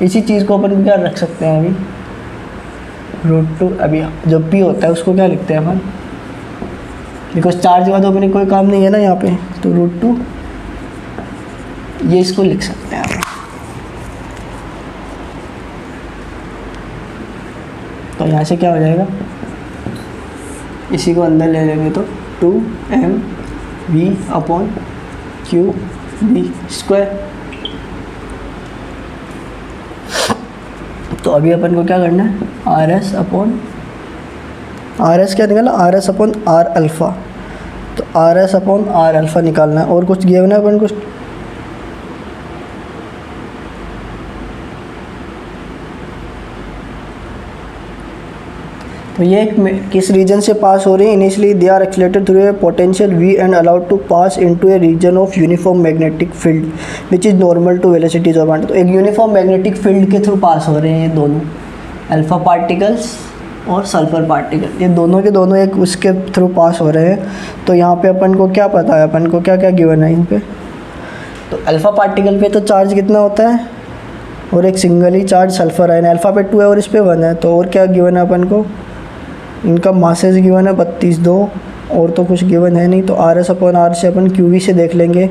इसी चीज़ को अपन क्या रख सकते हैं अभी √2, अभी जब भी होता है उसको क्या लिखते हैं अपन, बिकॉज चार्ज का तो अपने कोई काम नहीं है ना यहाँ पे, तो √2 ये इसको लिख सकते हैं अपन। तो यहाँ से क्या हो जाएगा, इसी को अंदर ले लेंगे तो 2mv/q⁵. तो अभी अपन को क्या करना है, RS क्या निकालना, RS/R अल्फ़ा। तो RS/R अल्फ़ा निकालना है, और कुछ गिवन है अपन कुछ, तो ये किस रीजन से पास हो रही है, initially they are accelerated through a potential V and allowed to pass into a region of uniform magnetic field which is normal to velocities of light. तो एक यूनिफॉर्म मैग्नेटिक फील्ड के थ्रू पास हो रहे हैं ये दोनों, अल्फ़ा पार्टिकल्स और सल्फर पार्टिकल, ये दोनों के दोनों एक उसके थ्रू पास हो रहे हैं। तो यहाँ पे अपन को क्या पता है, अपन को क्या क्या गिवन है इन पे, तो अल्फ़ा पार्टिकल पे तो चार्ज कितना होता है, और एक सिंगल ही चार्ज सल्फर आयन, अल्फ़ा पे 2 है और इस पे 1 है। तो और क्या गिवन है अपन को, इनका मासेज गिवन है 32.2, और तो कुछ गिवन है नहीं। तो RS/R से अपन QV से देख लेंगे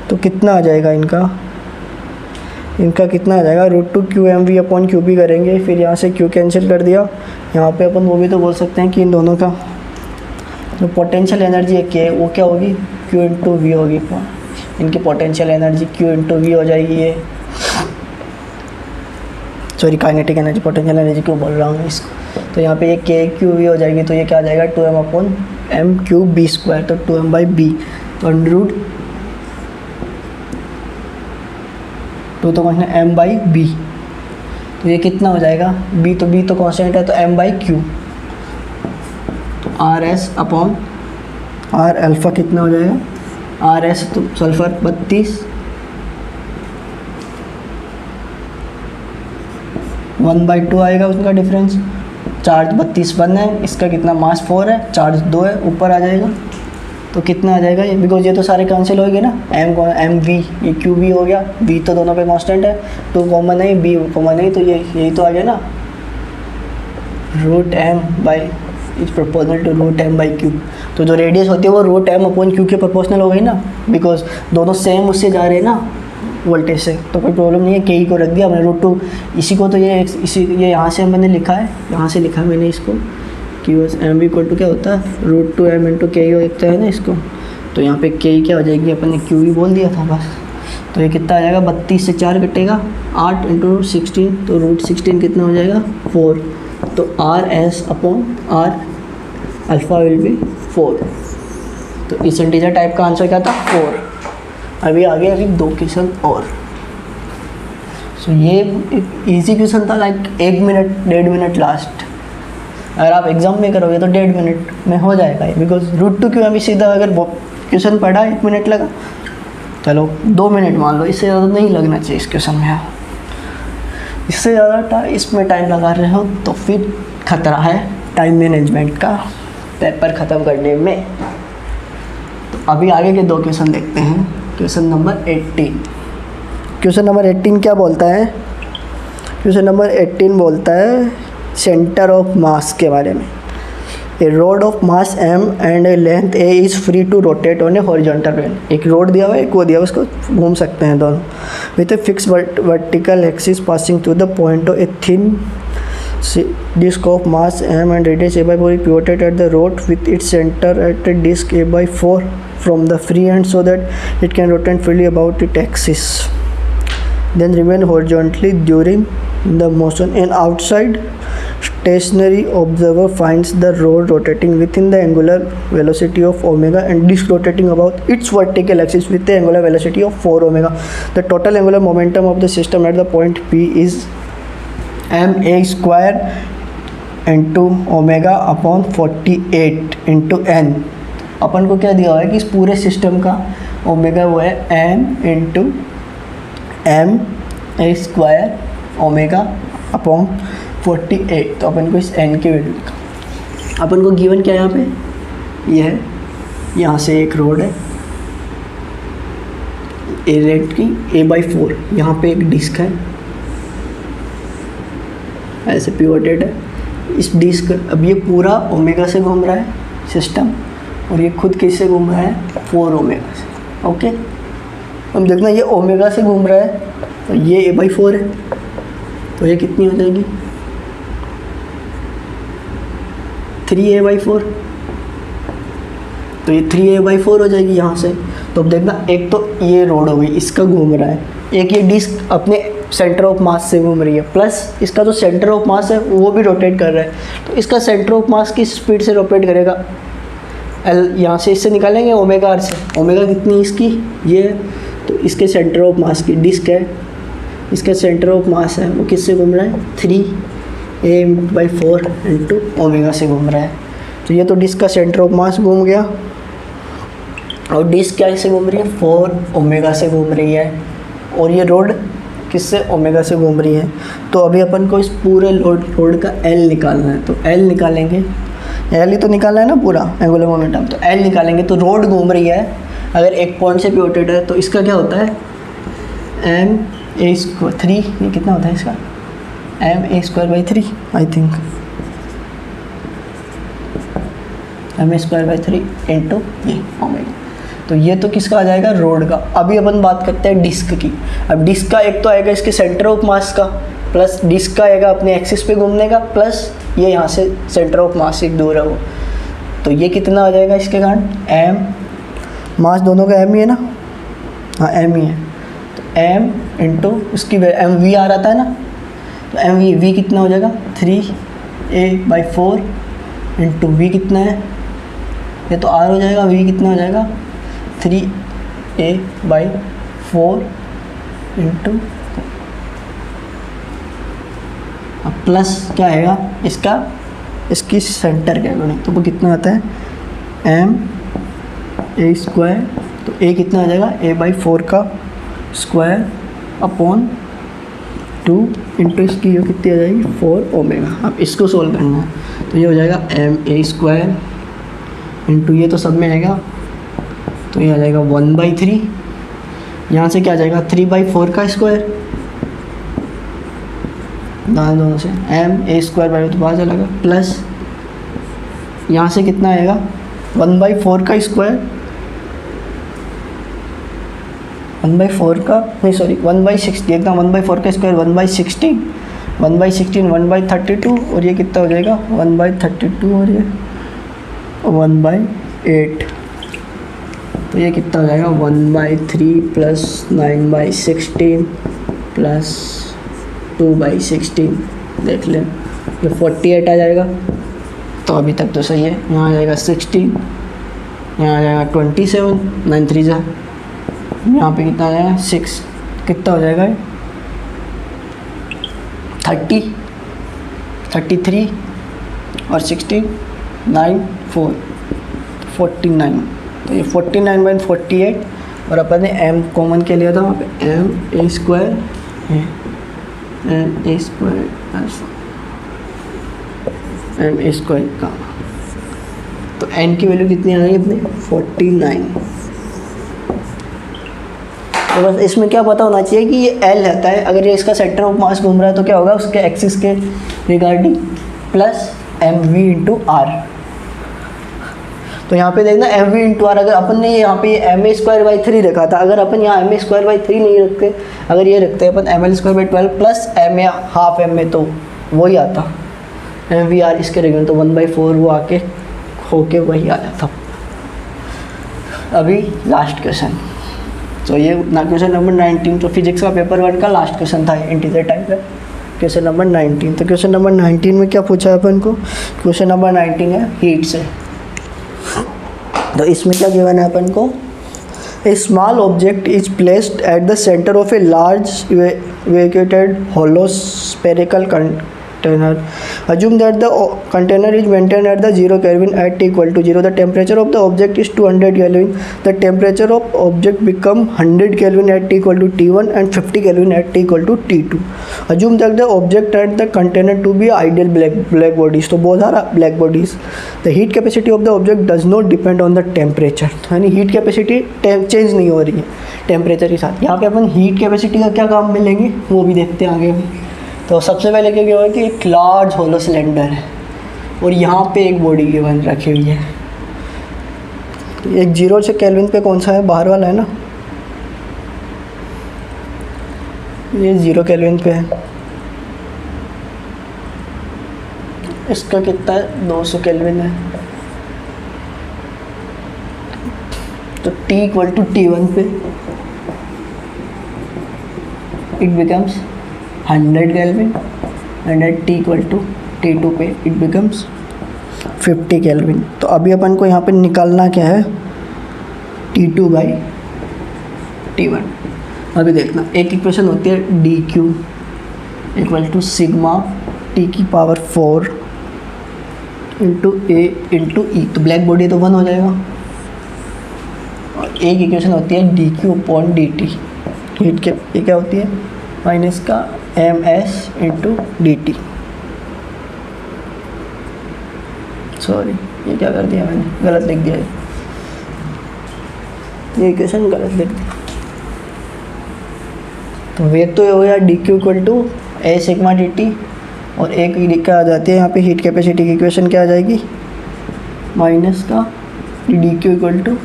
तो कितना आ जाएगा इनका कितना आ जाएगा, √2 qmv/qb करेंगे, फिर यहाँ से Q कैंसिल कर दिया। यहाँ पे अपन वो भी तो बोल सकते हैं कि इन दोनों का जो पोटेंशियल एनर्जी है K, वो क्या होगी, Q/V होगी। इनकी पोटेंशियल एनर्जी Q/V हो जाएगी, ये sorry kinetic energy, potential energy क्यों बोल रहा हूँ इसको। तो यहाँ पे ये KQV हो जाएगी, तो ये क्या आ जाएगा 2m/m³b², तो 2m/b, तो √2 तो कहना m/b, तो ये कितना हो जाएगा, b तो कांस्टेंट है, तो m/q, तो RS/R अल्फ़ा कितना हो जाएगा, RS तो सल्फर 32, 1/2 आएगा उसका डिफरेंस, चार्ज 32 है, इसका कितना मास 4 है, चार्ज 2 है, ऊपर आ जाएगा। तो कितना आ जाएगा ये, बिकॉज ये तो सारे कैंसिल हो गए ना, mv ये qv हो गया, v तो दोनों पे कांस्टेंट है, 2 कॉमन है, b कॉमन है, तो ये यही तो आ गया ना, √m is proportional to √m/q। तो जो रेडियस होती है वो √m/q के प्रोपोर्शनल हो गई ना, बिकॉज दोनों सेम उससे जा रहे हैं ना वोल्टेज से, तो कोई प्रॉब्लम नहीं है। के को रख दिया हमने √2, इसी को तो ये यहाँ से मैंने लिखा है, यहाँ से लिखा मैंने इसको कि बस एम वी इक्वल टू क्या होता है √2m/k लिखता है ना इसको। तो यहाँ पे के क्या हो जाएगी, अपन ने क्यू बोल दिया था बस। तो ये कितना आ जाएगा, 32 से 4 कटेगा, 8 × 16, तो √16 कितना हो जाएगा 4। तो RS/R अल्फ़ा विल बी 4। तो इस इंटीजर टाइप का आंसर क्या था 4। अभी आगे 2 क्वेश्चन और। सो ये इजी क्वेश्चन था, लाइक 1 मिनट 1.5 मिनट लास्ट। अगर आप एग्जाम में करोगे तो 1.5 मिनट में हो जाएगा, बिकॉज √2 क्यों अभी सीधा अगर क्वेश्चन पढ़ा 1 मिनट लगा, चलो 2 मिनट मान लो, इससे ज़्यादा नहीं लगना चाहिए इस क्वेश्चन में। इससे ज़्यादा इसमें टाइम लगा रहे हो तो फिर खतरा है टाइम मैनेजमेंट का पेपर ख़त्म करने में। तो अभी आगे के 2 क्वेश्चन देखते हैं। Question number 18। क्वेश्चन नंबर 18 क्या बोलता है, क्वेश्चन नंबर 18 बोलता है सेंटर ऑफ मास के बारे में। A rod of mass m and a length a is free to rotate on a horizontal plane. एक रोड दिया हुआ है, एक वो दिया हुआ, उसको घूम सकते हैं दोनों with a fix vertical axis passing through the point of a thin disk of mass m and radius a/4 is pivoted at the road with its center at a disk a/4 from the free end so that it can rotate freely about its axis, then remain horizontally during the motion. An outside stationary observer finds the rod rotating within the angular velocity of omega and disk rotating about its vertical axis with the angular velocity of 4 omega. The total angular momentum of the system at the point P is ma² into ω/48 into n। अपन को क्या दिया हुआ है कि इस पूरे सिस्टम का ओमेगा वो है m इंटू ma² ω/48। तो अपन को इस n की वैल्यू, अपन को गिवन क्या है यहाँ पे ये है, यहाँ से एक रोड है ए लेंथ की A/4, यहाँ पे एक डिस्क है ऐसे पिवोटेड है। इस डिस्क अब ये पूरा ओमेगा से घूम रहा है सिस्टम, और ये खुद किससे घूम रहा है 4 ओमेगा से। ओके, हम देखना ये ओमेगा से घूम रहा है तो ये A/4 है, तो ये कितनी हो जाएगी 3A/4, तो ये 3A/4 हो जाएगी यहाँ से। तो अब देखना एक तो ये रोड हो गई, इसका घूम रहा है, एक ये डिस्क अपने सेंटर ऑफ मास से घूम रही है, प्लस इसका जो सेंटर ऑफ मास है वो भी रोटेट कर रहा है, तो इसका सेंटर ऑफ मास किस स्पीड से रोटेट करेगा एल, यहाँ से इससे निकालेंगे ओमेगा आर से। ओमेगा कितनी इसकी ये है, तो इसके सेंटर ऑफ मास की डिस्क है, इसका सेंटर ऑफ मास है वो किससे घूम रहा है 3A/4 इंटू ओमेगा से घूम रहा है। तो ये तो डिस्क का सेंटर ऑफ मास घूम गया, और डिस्क क्या से घूम रही है 4 ओमेगा से घूम रही है, और ये रोड किससे ओमेगा से घूम रही है। तो अभी अपन को इस पूरे रोड का L निकालना है, तो L निकालेंगे, L ही तो निकालना है ना पूरा एंगुलर मोमेंटम, तो L निकालेंगे। तो रोड घूम रही है अगर एक पॉइंट से पिवोटेड है, तो इसका क्या होता है ma²3, ये कितना होता है इसका ma²/3 I think, ma²/3 into ये ओमेगा। तो ये तो किसका आ जाएगा रोड का। अभी अपन बात करते हैं डिस्क की। अब डिस्क का एक तो आएगा इसके सेंटर ऑफ मास का, प्लस डिस्क का आएगा अपने एक्सिस पे घूमने का, प्लस ये यहाँ से सेंटर ऑफ मास से दूर है वो, तो ये कितना आ जाएगा इसके कारण m, मास दोनों का m ही है ना, हाँ m ही है, तो m इंटू उसकी m v आ रहा था ना, तो m v कितना हो जाएगा 3A/4 इंटू v कितना है, ये तो r हो जाएगा, v कितना हो जाएगा 3A/4 इंटू प्लस क्या आएगा इसका, इसकी सेंटर के अकॉर्डिंग, तो वो कितना आता है ma², तो a कितना आ जाएगा A/4 का स्क्वायर अपॉन 2 इंटू इसकी ये कितनी आ जाएगी 4 ओमेगा। अब इसको सोल्व करना है, तो ये हो जाएगा ma² इंटू ये तो सब में आएगा, तो ये आ जाएगा 1/3, यहाँ से क्या आ जाएगा 3/4 का स्क्वायर, दोनों से ma² तो बाहर चलेगा, प्लस यहाँ से कितना आएगा 1/4 का स्क्वायर, 1/4 का नहीं सॉरी 1/60, एकदम 1/4 का स्क्वायर 1/16, 1/16 1/32, और ये कितना हो जाएगा 1/32, और ये 1/8, तो ये कितना हो जाएगा 1/3 प्लस 9/16 प्लस 2/16, देख लें ये 48 आ जाएगा। तो अभी तक तो सही है, यहाँ आ जाएगा 16, यहाँ आ जाएगा 27, 9 3 जा, यहाँ पे कितना आ जाएगा 6, कितना हो जाएगा 30, 33 और 16 9 4 49, तो ये 49/48, और अपन ने m कॉमन के लिया था वहाँ पे ma² है, ma² का, तो n की वैल्यू कितनी आ गई अपने 49। तो बस इसमें क्या पता होना चाहिए कि ये L रहता है, अगर ये इसका सेंटर ऑफ मास घूम रहा है तो क्या होगा उसके एक्सिस के regarding, plus mv into R. तो यहाँ पे देखना mv इंटू आर, अगर अपन ने यहाँ पे ma²/3 रखा था, अगर अपन यहाँ ma²/3 नहीं रखते, अगर ये रखते अपन ml²/12 plus ma half ma, तो वही आता mvr इसके रेगुलर, तो 1/4 वो आके होके वही आ जाता। अभी लास्ट क्वेश्चन, तो ये ना क्वेश्चन नंबर 19, तो फिजिक्स का पेपर 1 का लास्ट क्वेश्चन था इंटीजर टाइप का, क्वेश्चन नंबर 19। तो क्वेश्चन नंबर 19 में क्या पूछा है अपन को, क्वेश्चन नंबर 19 है हीट से। तो इसमें क्या गिवन है अपन को, a small object is placed at the centre of a large vacuated hollow spherical container Assume that the container is maintained at the 0 Kelvin at t equal to 0. The temperature of the object is 200 Kelvin. The temperature of object become 100 Kelvin at t equal to T1 and 50 Kelvin at t equal to T2. Assume that the object and the container to be ideal black bodies. तो बहुत सारा black bodies. The heat capacity of the object does not depend on the temperature. यानी heat capacity चेंज नहीं हो रही है टेम्परेचर के साथ. यहाँ पे अपन हीट कैपेसिटी का क्या काम मिलेंगे वो भी देखते हैं आगे. तो सबसे पहले क्या हुआ कि एक लार्ज होलो सिलेंडर है और यहाँ पे एक बॉडी की बन रखी हुई है. एक 0 से केल्विन पे कौन सा है, बाहर वाला है ना, ये 0 केल्विन पे है. इसका कितना है, 200 केल्विन है. तो T इक्वल टू T1 पे it becomes 100 Kelvin and at T equal to T2 पे इट बिकम्स 50 Kelvin. तो अभी अपन को यहाँ पे निकालना क्या है, T2 बाई T1. अभी देखना एक इक्वेशन होती है dq equal to sigma T की power 4 into A into E. तो ब्लैक बॉडी तो 1 हो जाएगा. और एक इक्वेशन होती है dq अपॉन dt. हीट के ये क्या होती है, माइनस का ms इंटू dt. सॉरी ये क्या कर दिया मैंने, गलत लिख दिया. ये इक्वेशन गलत लिख दी. तो वेट तो ये हो गया dq equal to a sigma dt. और एक क्या आ जाती है यहाँ पे हीट कैपेसिटी की इक्वेशन क्या आ जाएगी, माइनस का dq इक्वल टू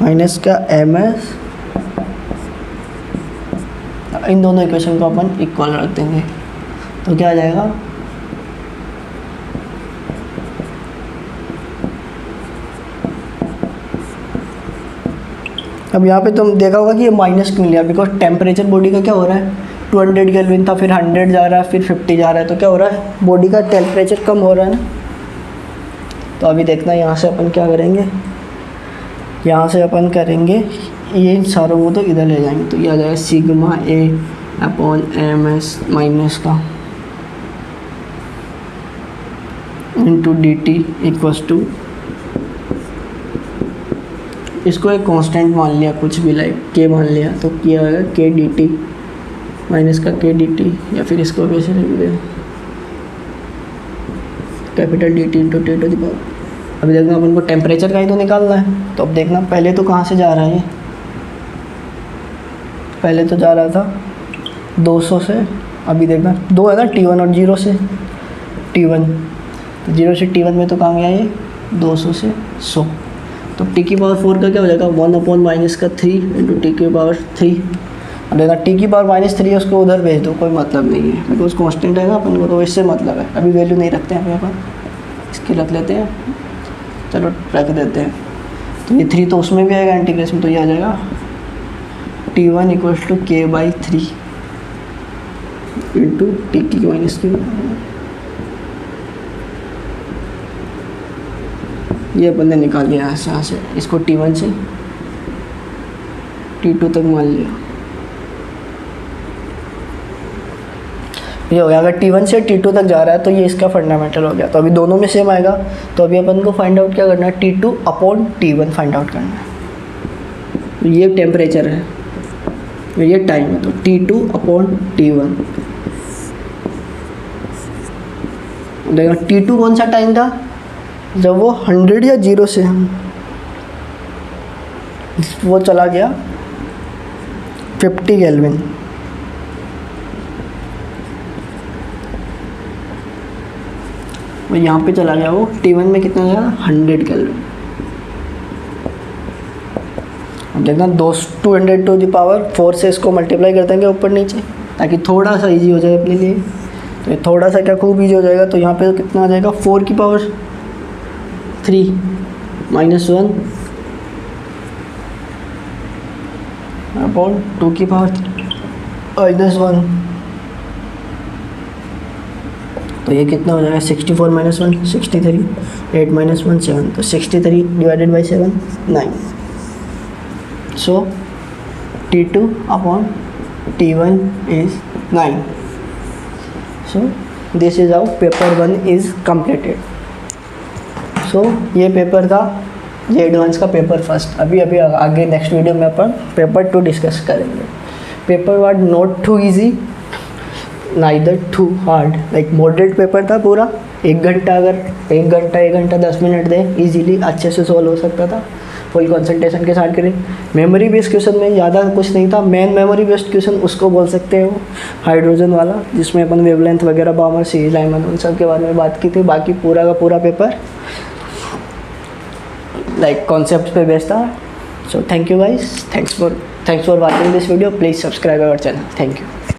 माइनस का ms. इन दोनों इक्वेशन को अपन इक्वल रख देंगे तो क्या आ जाएगा, अब यहाँ पे तुम देखा होगा कि ये माइनस क्यों लिया, बिकॉज टेम्परेचर बॉडी का क्या हो रहा है, 200 केल्विन था, फिर 100 जा रहा है, फिर 50 जा रहा है. तो क्या हो रहा है, बॉडी का टेम्परेचर कम हो रहा है ना. तो अभी देखना यहाँ से अपन क्या करेंगे, यहाँ से अपन करेंगे ये सारों को तो इधर ले जाएंगे. तो ये आ जाएगा sigma A upon M S minus का into D T equals to, इसको एक कांस्टेंट मान लिया, कुछ भी लाइक के मान लिया, तो क्या आएगा के डी टी माइनस का के डी टी, या फिर इसको वैसे लिख दे capital D T into T to the power. अभी देखना अपन को टेम्परेचर का ही तो निकालना है. तो अब देखना पहले तो कहाँ से जा रहा है, ये पहले तो जा रहा था 200 से. अभी देखना 2 है ना, T1 और 0 से T1. तो 0 से T1 में तो कहाँ गया ये, 200 से 100. तो T की पावर 4 का क्या हो जाएगा, 1 अपॉन माइनस का 3 इंटू T की पावर 3. अब देखना T की पावर -3 है, उसको उधर भेज दो, कोई मतलब नहीं है, बिकॉज कॉन्स्टेंट है ना, अपन को तो इससे मतलब है. अभी वैल्यू नहीं रखते हैं अपन, इसकी रख लेते हैं, चलो रख देते हैं. तो ये 3 तो उसमें भी आएगा इंटीग्रेशन. तो ये आ जाएगा T1 इक्वल्स टू के बाई 3 इंटू टी की माइनस की. ये अपन ने निकाल लिया यहाँ से इसको T1 से T2 तक मान लिया. ये हो गया, अगर T1 से T2 तक जा रहा है तो ये इसका फंडामेंटल हो गया. तो अभी दोनों में सेम आएगा. तो अभी अपन को फाइंड आउट क्या करना है, T2 upon T1 find out करना है. ये टेम्परेचर है, ये टाइम है. तो T2 अपॉन T1. देखो T2 कौन सा टाइम था, जब वो 100 या 0 से वो चला गया 50 केल्विन. वो यहाँ पे चला गया, वो T1 में कितना गया, 100 केल्विन. अब देखना 200 टू द पावर 4 से इसको मल्टीप्लाई कर देंगे ऊपर नीचे, ताकि थोड़ा सा इजी हो जाए अपने लिए. तो ये थोड़ा सा क्या खूब इजी हो जाएगा. तो यहाँ पे तो कितना आ जाएगा, 4 की पावर 3 -1 अपॉन 2 की पावर -1. तो ये कितना हो जाएगा, 64 - 1 63, 8 - 1 7. तो 63 divided by 7 9. So T2 upon T1 is 9. So this is how paper 1 is completed. So ये पेपर था, ये एडवांस का पेपर फर्स्ट। अभी आगे नेक्स्ट वीडियो में अपन पेपर 2 डिस्कस करेंगे। Paper 1 not too easy neither too hard, like moderate paper था पूरा। 1 घंटा, अगर 1 घंटा 10 मिनट दे इजीली अच्छे से सॉल्व हो सकता था, फुल कंसंट्रेशन के साथ करें। मेमोरी बेस्ड क्वेश्चन में ज़्यादा कुछ नहीं था। मेन मेमोरी बेस्ड क्वेश्चन उसको बोल सकते हो हाइड्रोजन वाला, जिसमें अपन वेवलेंथ वगैरह, बामर, सीरीज, लाइमन, उन सब के बारे में बात की थी। बाकी पूरा का पूरा पेपर लाइक कॉन्सेप्ट पे बेस्ड था। So thank you guys, thanks for watching this video. Please subscribe our channel. Thank you.